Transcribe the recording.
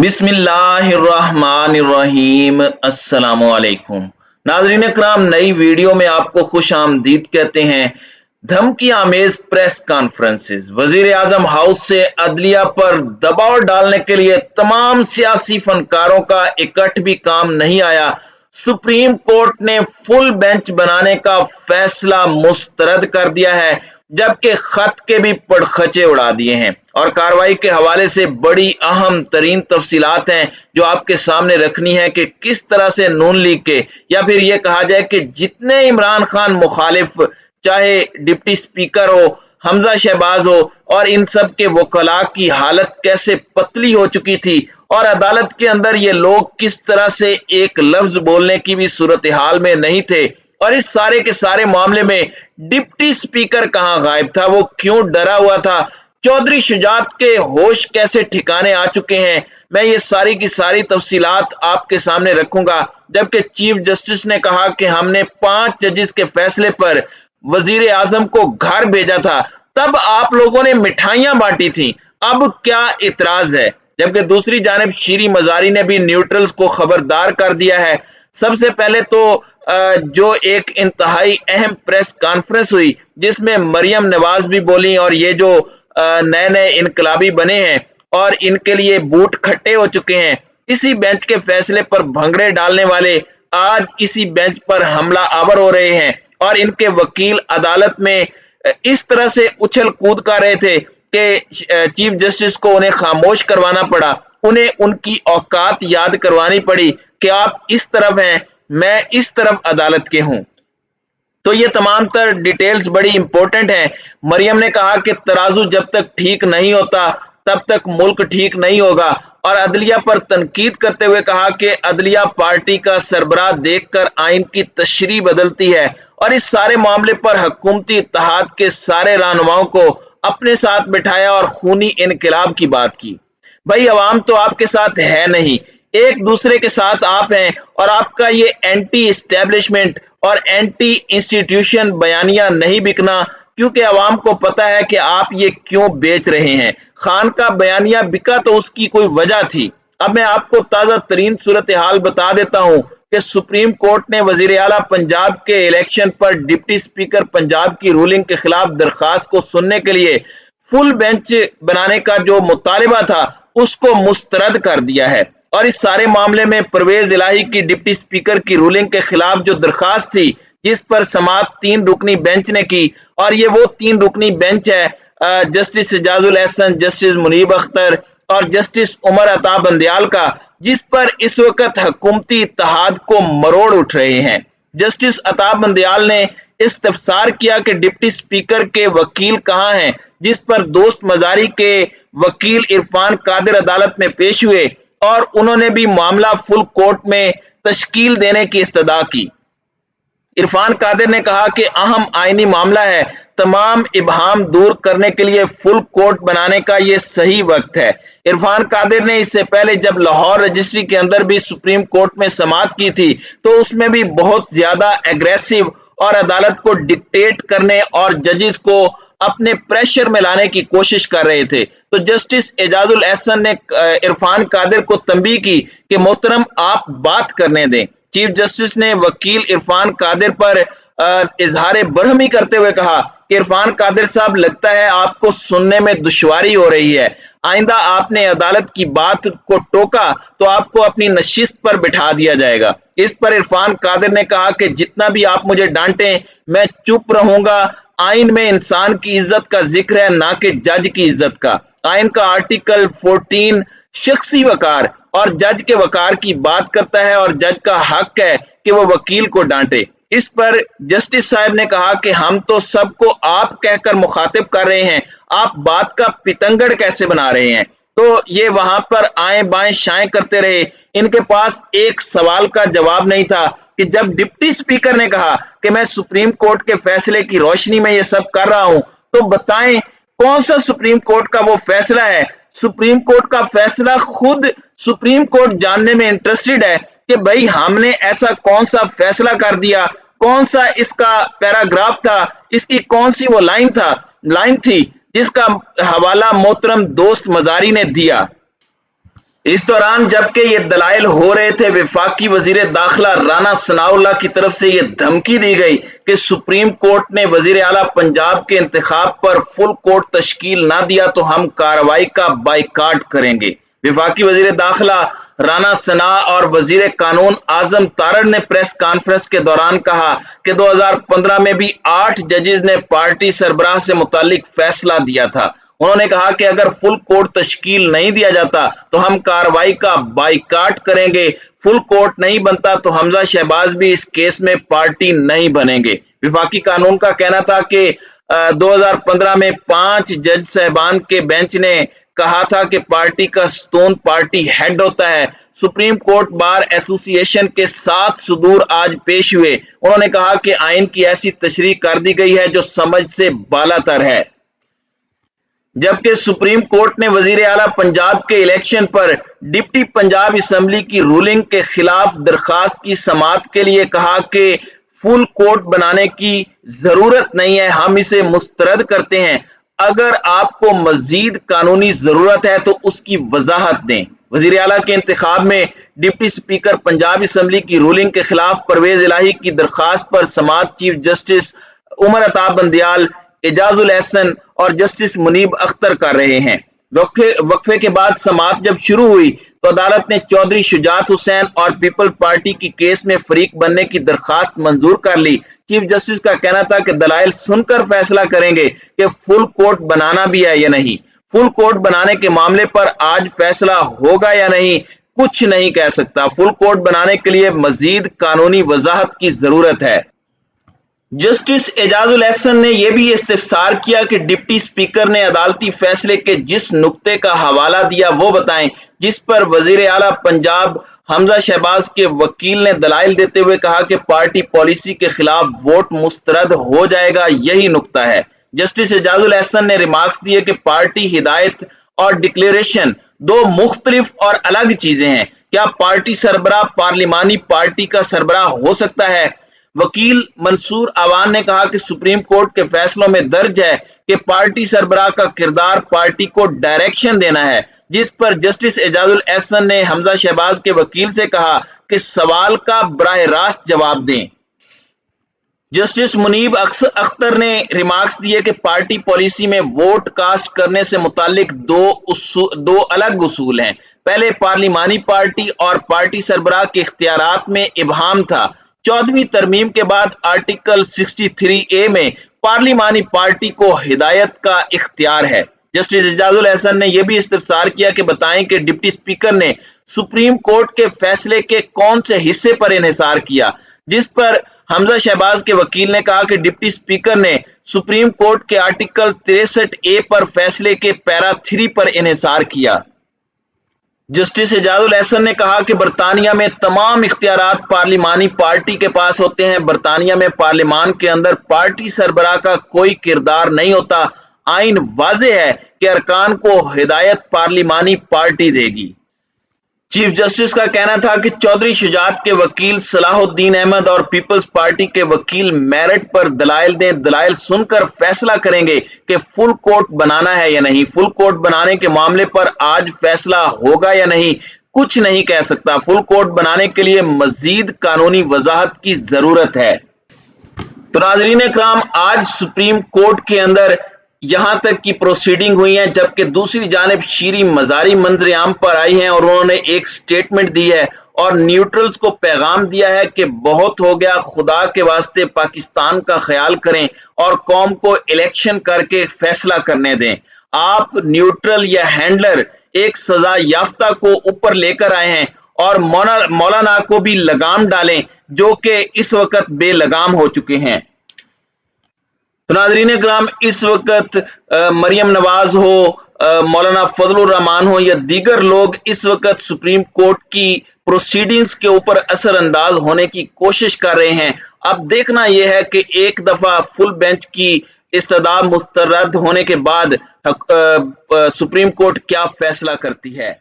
बिस्मिल्लाहिर्रहमानिर्रहीम। अस्सलामुअलैकुम नाज़रीन इकराम, नई वीडियो में आपको खुश आमदीद कहते हैं। धमकी आमेज प्रेस कॉन्फ्रेंसेस, वजीर आजम हाउस से अदलिया पर दबाव डालने के लिए तमाम सियासी फनकारों का इकट्ठ भी काम नहीं आया। सुप्रीम कोर्ट ने फुल बेंच बनाने का फैसला मुस्तरद कर दिया है, जबकि खत के भी पड़खचे उड़ा दिए हैं। और कार्रवाई के हवाले से बड़ी अहम तरीन तफसीलात हैं जो आपके सामने रखनी है कि किस तरह से नून लीग के, या फिर यह कहा जाए कि जितने इमरान खान मुखालिफ, चाहे डिप्टी स्पीकर हो, हमजा शहबाज हो, और इन सब के वकला की हालत कैसे पतली हो चुकी थी, और अदालत के अंदर ये लोग किस तरह से एक लफ्ज बोलने की भी सूरत हाल में नहीं थे। और इस सारे के सारे मामले में डिप्टी स्पीकर कहां गायब था, वो क्यों डरा हुआ था, चौधरी शुजात के होश कैसे ठिकाने आ चुके हैं, मैं ये सारी की सारी तफसीलात आपके सामने रखूंगा। जबकि चीफ जस्टिस ने कहा कि हमने 5 जजेस के फैसले पर वजीर आजम को घर भेजा था, तब आप लोगों ने मिठाइयां बांटी थी, अब क्या इतराज है। जबकि दूसरी जानिब शीरी मजारी ने भी न्यूट्रल्स को खबरदार कर दिया है। सबसे पहले तो जो एक इंतहाई अहम प्रेस कॉन्फ्रेंस हुई जिसमें मरियम नवाज भी बोली, और ये जो नए नए इनकलाबी बने हैं और इनके लिए बूट खट्टे हो चुके हैं, इसी बेंच के फैसले पर भंगड़े डालने वाले आज इसी बेंच पर हमला आवर हो रहे हैं। और इनके वकील अदालत में इस तरह से उछल कूद कर रहे थे कि चीफ जस्टिस को उन्हें खामोश करवाना पड़ा, उन्हें उनकी औकात याद करवानी पड़ी कि आप इस तरफ हैं, मैं इस तरफ अदालत के हूं। तो ये तमाम तर डिटेल्स बड़ी इंपॉर्टेंट हैं। मरियम ने कहा कि तराजू जब तक ठीक नहीं होता तब तक मुल्क ठीक नहीं होगा, और अदलिया पर तनकीद करते हुए कहा कि अदलिया पार्टी का सरबराह देखकर आइन की तशरीह बदलती है, और इस सारे मामले पर हुकूमती इत्तेहाद के सारे रहनुमाओं को अपने साथ बिठाया और खूनी इनकलाब की बात की। भाई, अवाम तो आपके साथ है नहीं, एक दूसरे के साथ आप हैं, और आपका ये एंटी इस्टेब्लिशमेंट और एंटी इंस्टीट्यूशन बयानिया नहीं बिकना, क्योंकि अवाम को पता है कि आप ये क्यों बेच रहे हैं। खान का बयानिया बिका तो उसकी कोई वजह थी। अब मैं आपको ताजा तरीन सूरत हाल बता देता हूं कि सुप्रीम कोर्ट ने वजीर आला पंजाब के इलेक्शन पर डिप्टी स्पीकर पंजाब की रूलिंग के खिलाफ दरखास्त को सुनने के लिए फुल बेंच बनाने का जो मुतालिबा था उसको मुस्तरद कर दिया है। और इस सारे मामले में परवेज इलाही की डिप्टी स्पीकर की रूलिंग के खिलाफ जो दरखास्त थी, जिस पर समाअत 3 रुकनी बेंच ने की, और ये वो 3 रुकनी बेंच है जस्टिस एजाजुल एहसन, जस्टिस मुनीब अख्तर और जस्टिस उमर अता बंदयाल का, जिस पर इस वक्त हुकूमती इत्तेहाद को मरोड़ उठ रहे हैं। जस्टिस अता बंदयाल ने इस्तफसार किया कि डिप्टी स्पीकर के वकील कहां हैं, जिस पर दोस्त मजारी के वकील इरफान कादिर अदालत में पेश हुए और उन्होंने भी मामला फुल कोर्ट में तश्कील देने की इस्तदा की। इरफान कादिर ने कहा कि अहम आईनी मामला है, तमाम इबहाम दूर करने के लिए फुल कोर्ट बनाने का ये सही वक्त है। इरफान कादिर ने इससे पहले जब लाहौर रजिस्ट्री के अंदर भी सुप्रीम कोर्ट में समाअत की थी तो उसमें भी बहुत ज्यादा एग्रेसिव और अदालत को डिक्टेट करने और जजेस को अपने प्रेशर में लाने की कोशिश कर रहे थे। तो जस्टिस एजाजुल एहसन ने इरफान कादिर को तंबीह की कि मोहतरम आप बात करने दें। चीफ जस्टिस ने वकील इरफान कादिर पर इजहार बरहमी करते हुए कहा कि इरफान कादिर साहब, लगता है आपको सुनने में दुश्वारी हो रही है, आइंदा आपने अदालत की बात को टोका तो आपको अपनी नशिस्त पर बिठा दिया जाएगा। इस पर इरफान कादिर ने कहा कि जितना भी आप मुझे डांटें मैं चुप रहूंगा, आइन में इंसान की इज्जत का जिक्र है, ना कि जज की इज्जत का। आइन का आर्टिकल 14 शख्सी वकार और जज के वकार की बात करता है, और जज का हक है कि वो वकील को डांटे। इस पर जस्टिस साहब ने कहा कि हम तो सबको आप कहकर मुखातिब कर रहे हैं, आप बात का पितंगड़ कैसे बना रहे हैं। तो ये वहां पर आए बाएं शाएं करते रहे, इनके पास एक सवाल का जवाब नहीं था कि जब डिप्टी स्पीकर ने कहा कि मैं सुप्रीम कोर्ट के फैसले की रोशनी में ये सब कर रहा हूं, तो बताएं कौन सा सुप्रीम कोर्ट का वो फैसला है। सुप्रीम कोर्ट का फैसला खुद सुप्रीम कोर्ट जानने में इंटरेस्टेड है कि भाई हमने ऐसा कौन सा फैसला कर दिया, कौन सा इसका पैराग्राफ था, इसकी कौन सी वो लाइन थी जिसका हवाला मोहतरम दोस्त मजारी ने दिया। इस दौरान जबकि ये दलाइल हो रहे थे, वफाकी वजीर दाखिला राना सनाउल्लाह की तरफ से ये धमकी दी गई कि सुप्रीम कोर्ट ने वजीर आला पंजाब के इंतखाब पर फुल कोर्ट तश्कील ना दिया तो हम कार्रवाई का बाइकाट करेंगे। वफाकी वजीर दाखिला राना सना और वजीर कानून आजम तारड़ ने प्रेस कॉन्फ्रेंस के दौरान कहा कि 2015 में भी 8 जजेस ने पार्टी सरबराह से मुतालिक फैसला दिया था। उन्होंने कहा कि अगर फुल कोर्ट तश्कील नहीं दिया जाता तो हम कार्रवाई का बाइकाट करेंगे। फुल कोर्ट नहीं बनता तो हमजा शहबाज भी इस केस में पार्टी नहीं बनेंगे। वफाकी कानून का कहना था कि 2015 में 5 जज साहबान के बेंच ने कहा था कि पार्टी का स्तून पार्टी हेड होता है। सुप्रीम कोर्ट बार एसोसिएशन के 7 सुदूर आज पेश हुए। उन्होंने कहा कि आइन की ऐसी तशरीह कर दी गई है जो समझ से बालातर है। जबकि सुप्रीम कोर्ट ने वजीर आला पंजाब के इलेक्शन पर डिप्टी पंजाब असेंबली की रूलिंग के खिलाफ दरखास्त की समाअत के लिए कहा कि फुल कोर्ट बनाने की जरूरत नहीं है, हम इसे मुस्तरद करते हैं। अगर आपको मजीद कानूनी जरूरत है तो उसकी वजाहत दें। वजीर आला के इंतखाब में डिप्टी स्पीकर पंजाब असेंबली की रूलिंग के खिलाफ परवेज इलाही की दरखास्त पर समाअत चीफ जस्टिस उमर अता बंदियाल, एजाजुल एहसन और जस्टिस मुनीब अख्तर कर रहे हैं। वक्फे के बाद समाअत जब शुरू हुई तो अदालत ने चौधरी शुजात हुसैन और पीपल्स पार्टी की केस में फरीक बनने की दरखास्त मंजूर कर ली। चीफ जस्टिस का कहना था कि दलाइल सुनकर फैसला करेंगे कि फुल कोर्ट बनाना भी है या नहीं। फुल कोर्ट बनाने के मामले पर आज फैसला होगा या नहीं कुछ नहीं कह सकता। फुल कोर्ट बनाने के लिए मजीद कानूनी वजाहत की जरूरत है। जस्टिस एजाजुल एहसन ने यह भी इस्तिफसार किया कि डिप्टी स्पीकर ने अदालती फैसले के जिस नुक्ते का हवाला दिया वो बताएं जिस पर वजीर आला पंजाब हमजा शहबाज के वकील ने दलाइल देते हुए कहा कि पार्टी पॉलिसी के खिलाफ वोट मुस्तरद हो जाएगा, यही नुक्ता है। जस्टिस एजाजुल एहसन ने रिमार्क्स दिए कि पार्टी हिदायत और डिक्लेरेशन दो मुख्तलिफ और अलग चीजें हैं। क्या पार्टी सरबराह पार्लिमानी पार्टी का सरबराह हो सकता है? वकील मंसूर अवान ने कहा कि सुप्रीम कोर्ट के फैसलों में दर्ज है कि पार्टी सरबराह का किरदार पार्टी को डायरेक्शन देना है, जिस पर जस्टिस एजाजुल एहसन ने हमजा शहबाज के वकील से कहा कि सवाल का बराह रास्त जवाब दें। जस्टिस मुनीब अख्तर ने रिमार्क्स दिए कि पार्टी पॉलिसी में वोट कास्ट करने से मुतालिक दो अलग उसूल हैं। पहले पार्लिमानी पार्टी और पार्टी सरबराह के इख्तियारात में इबहाम था। 14वीं तरमीम के बाद आर्टिकल 63A में पार्लिमानी पार्टी को हिदायत का इख्तियार है। जस्टिस एजाजुल एहसन ने यह भी इस्तिफसार किया कि बताएं कि डिप्टी स्पीकर ने सुप्रीम कोर्ट के फैसले के कौन से हिस्से पर इन्हिसार किया, जिस पर हमजा शहबाज के वकील ने कहा कि डिप्टी स्पीकर ने सुप्रीम कोर्ट के आर्टिकल 63A पर फैसले के पैरा 3 पर इन्हिसार किया। जस्टिस एजाजुल एहसन ने कहा कि बरतानिया में तमाम इख्तियारात पार्लिमानी पार्टी के पास होते हैं। बरतानिया में पार्लिमान के अंदर पार्टी सरबराह का कोई किरदार नहीं होता। आइन वाज़ेह है कि अरकान को हिदायत पार्लिमानी पार्टी देगी। चीफ जस्टिस का कहना था कि चौधरी शुजात के वकील सलाहुद्दीन अहमद और पीपल्स पार्टी के वकील मेरिट पर दलाइल दें। दलाइल सुनकर फैसला करेंगे कि फुल कोर्ट बनाना है या नहीं। फुल कोर्ट बनाने के मामले पर आज फैसला होगा या नहीं कुछ नहीं कह सकता। फुल कोर्ट बनाने के लिए मजीद कानूनी वजाहत की जरूरत है। तो नाज़रीन इकराम, आज सुप्रीम कोर्ट के अंदर यहां तक की प्रोसीडिंग हुई है, जबकि दूसरी जानिब शीरी मजारी मंजर-ए-आम पर आई हैं और उन्होंने एक स्टेटमेंट दी है और न्यूट्रल्स को पैगाम दिया है कि बहुत हो गया, खुदा के वास्ते पाकिस्तान का ख्याल करें और कौम को इलेक्शन करके फैसला करने दें। आप न्यूट्रल या हैंडलर एक सजा याफ्ता को ऊपर लेकर आए हैं और मौलाना को भी लगाम डालें जो कि इस वक्त बेलगाम हो चुके हैं। तो नाज़रीन इकराम, इस वक्त मरियम नवाज हो, मौलाना फजलुर रहमान हो या दीगर लोग इस वक्त सुप्रीम कोर्ट की प्रोसीडिंग्स के ऊपर असर अंदाज होने की कोशिश कर रहे हैं। अब देखना यह है कि एक दफा फुल बेंच की इस्तदा मुस्तरद होने के बाद सुप्रीम कोर्ट क्या फैसला करती है।